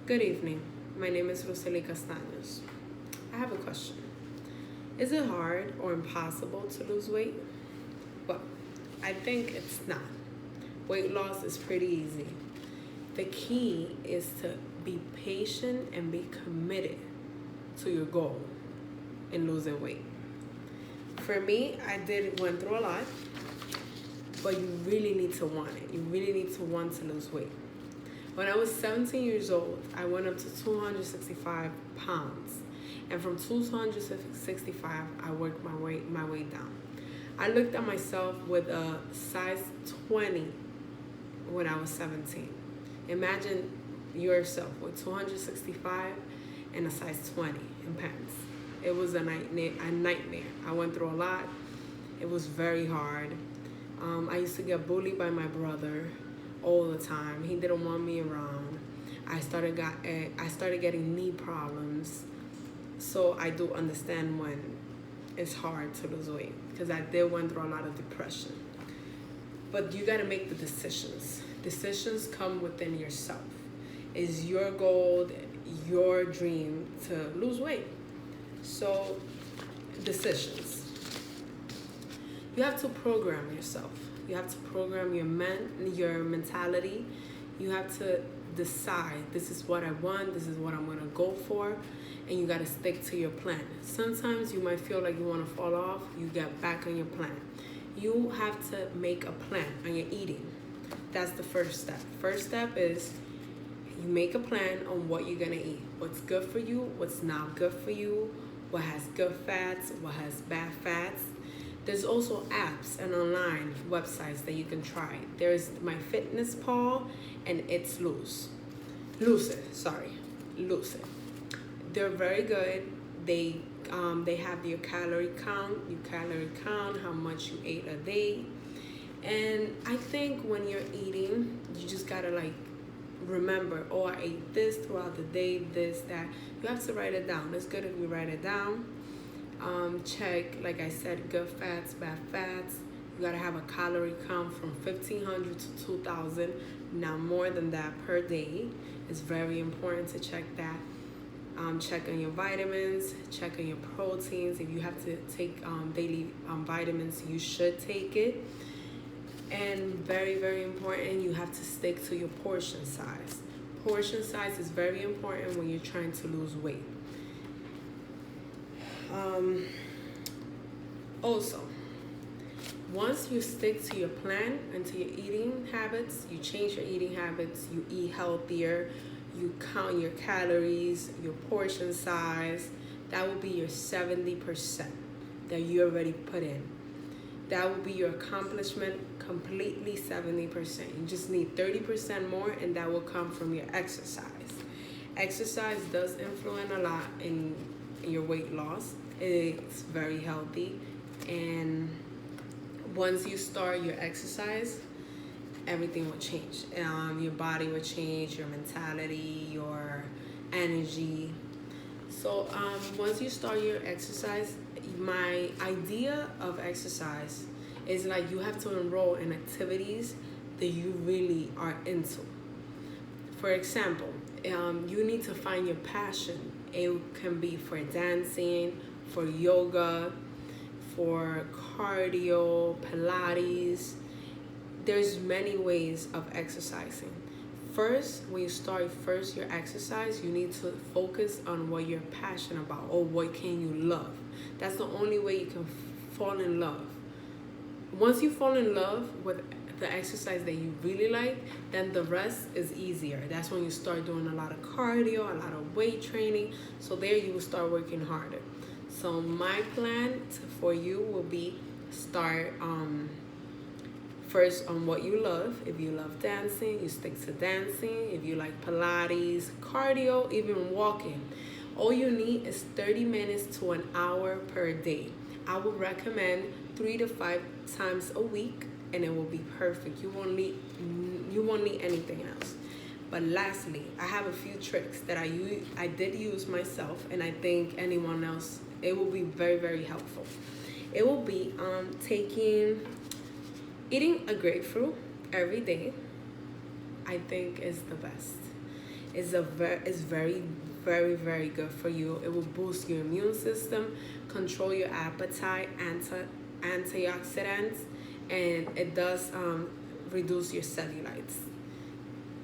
Good evening. My name is Rosely Castaños. I have a question. Is it hard or impossible to lose weight? Well, I think it's not. Weight loss is pretty easy. The key is to be patient and be committed to your goal in losing weight. For me, went through a lot, but you really need to want it. You really need to want to lose weight. When I was 17 years old, I went up to 265 pounds. And from 265, I worked my way down. I looked at myself with a size 20 when I was 17. Imagine yourself with 265 and a size 20 in pants. It was a nightmare. I went through a lot. It was very hard. I used to get bullied by my brother all the time. He didn't want me around. I started getting knee problems. So I do understand when it's hard to lose weight, because I did went through a lot of depression. But you got to make the decisions. Decisions come within yourself. Is your goal, your dream to lose weight? So decisions. You have to program yourself. You have to program your mentality. You have to decide, this is what I want, this is what I'm going to go for, and you got to stick to your plan. Sometimes you might feel like you want to fall off. You get back on your plan. You have to make a plan on your eating. That's the first step. First step is you make a plan on what you're going to eat. What's good for you, what's not good for you, what has good fats, what has bad fats. There's also apps and online websites that you can try. There's MyFitnessPal and It's Lucid. They're very good. They have your calorie count, how much you ate a day. And I think when you're eating, you just gotta remember, oh, I ate this throughout the day, this, that. You have to write it down. It's good if you write it down. Check, like I said, good fats, bad fats. You gotta have a calorie count from 1,500 to 2,000, not more than that per day. It's very important to check that. Check on your vitamins, check on your proteins. If you have to take daily vitamins, you should take it. And very, very important, you have to stick to your portion size. Portion size is very important when you're trying to lose weight. Also, once you stick to your plan and to your eating habits, you change your eating habits, you eat healthier, you count your calories, your portion size, that will be your 70% that you already put in. That will be your accomplishment, completely 70%. You just need 30% more, and that will come from your exercise. Exercise does influence a lot in your weight loss. It's very healthy, and once you start your exercise, everything will change. Your body will change, your mentality, your energy. So once you start your exercise, my idea of exercise is you have to enroll in activities that you really are into. For example, you need to find your passion. It can be for dancing, for yoga, for cardio, Pilates. There's many ways of exercising. First, when you start your exercise, you need to focus on what you're passionate about or what can you love. That's the only way you can fall in love. Once you fall in love with the exercise that you really like, then the rest is easier. That's when you start doing a lot of cardio, a lot of weight training. So there you will start working harder. So my plan for you will be start first on what you love. If you love dancing, you stick to dancing. If you like Pilates, cardio, even walking, all you need is 30 minutes to an hour per day. I would recommend 3 to 5 times a week, and it will be perfect. You won't need anything else. But lastly, I have a few tricks that I did use myself, and I think anyone else, it will be very, very helpful. It will be eating a grapefruit every day. I think is the best. is very good for you. It will boost your immune system, control your appetite, antioxidants, and it does reduce your cellulites.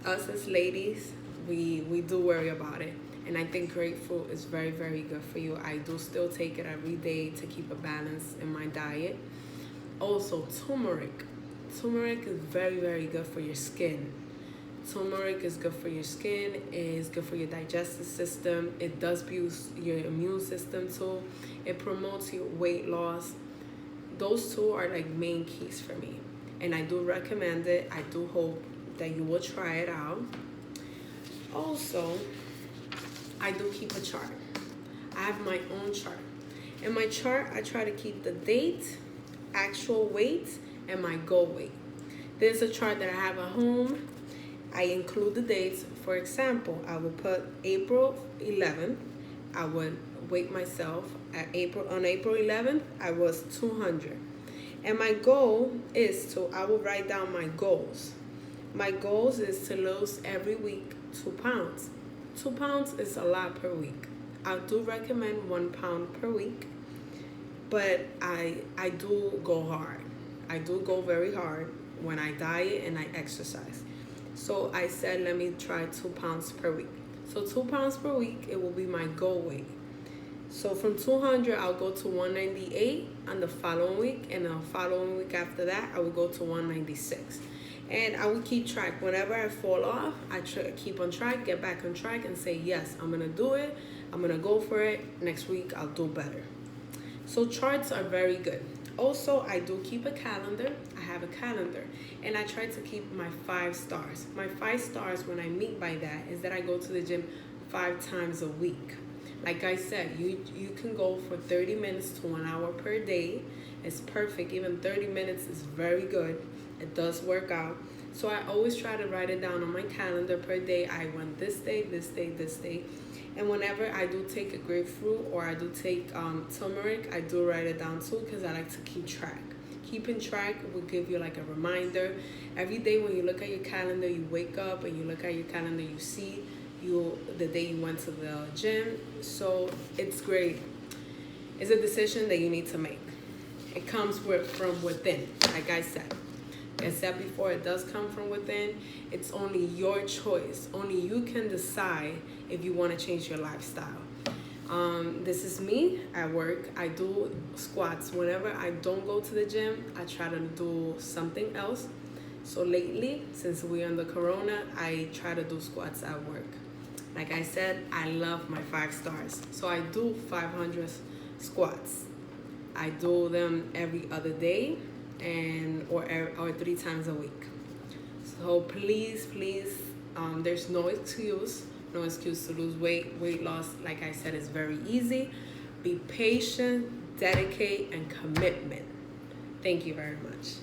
Us as ladies, we do worry about it, and I think grapefruit is very good for you. I do still take it every day to keep a balance in my diet. Also, turmeric is very good for your skin. Turmeric is good for your skin, it's good for your digestive system, it does boost your immune system too, it promotes your weight loss. Those two are like main keys for me, and I do recommend it. I do hope that you will try it out. Also, I do keep a chart. I have my own chart. In my chart, I try to keep the date, actual weight, and my goal weight. There's a chart that I have at home. I include the dates. For example, I would put April 11th. I would weight myself on April 11th. I was 200. And my goal is I will write down my goals. My goals is to lose every week 2 pounds. 2 pounds is a lot per week. I do recommend 1 pound per week, but I do go hard. I do go very hard when I diet and I exercise. So I said, let me try 2 pounds per week. So 2 pounds per week, it will be my goal weight. So from 200, I'll go to 198 on the following week, and the following week after that, I will go to 196. And I will keep track. Whenever I fall off, I keep on track, get back on track, and say, yes, I'm gonna do it. I'm gonna go for it. Next week, I'll do better. So charts are very good. Also, I do keep a calendar. I have a calendar, and I try to keep my 5 stars. My 5 stars, when I mean by that, is that I go to the gym 5 times a week. Like I said, you can go for 30 minutes to 1 hour per day. It's perfect. Even 30 minutes is very good. It does work out. So I always try to write it down on my calendar per day. I went this day, this day, this day. And whenever I do take a grapefruit or I do take turmeric, I do write it down too, because I like to keep track. Keeping track will give you like a reminder. Every day when you look at your calendar, you wake up and you look at your calendar, you see the day you went to the gym. So it's great. It's a decision that you need to make. It comes from within, like I said. Like I said before, it does come from within. It's only your choice. Only you can decide if you want to change your lifestyle. This is me at work. I do squats. Whenever I don't go to the gym, I try to do something else. So lately, since we're under Corona, I try to do squats at work. Like I said, I love my 5 stars. So I do 500 squats. I do them every other day or 3 times a week. So please, there's no excuse to lose weight. Weight loss, like I said, is very easy. Be patient, dedicate, and commitment. Thank you very much.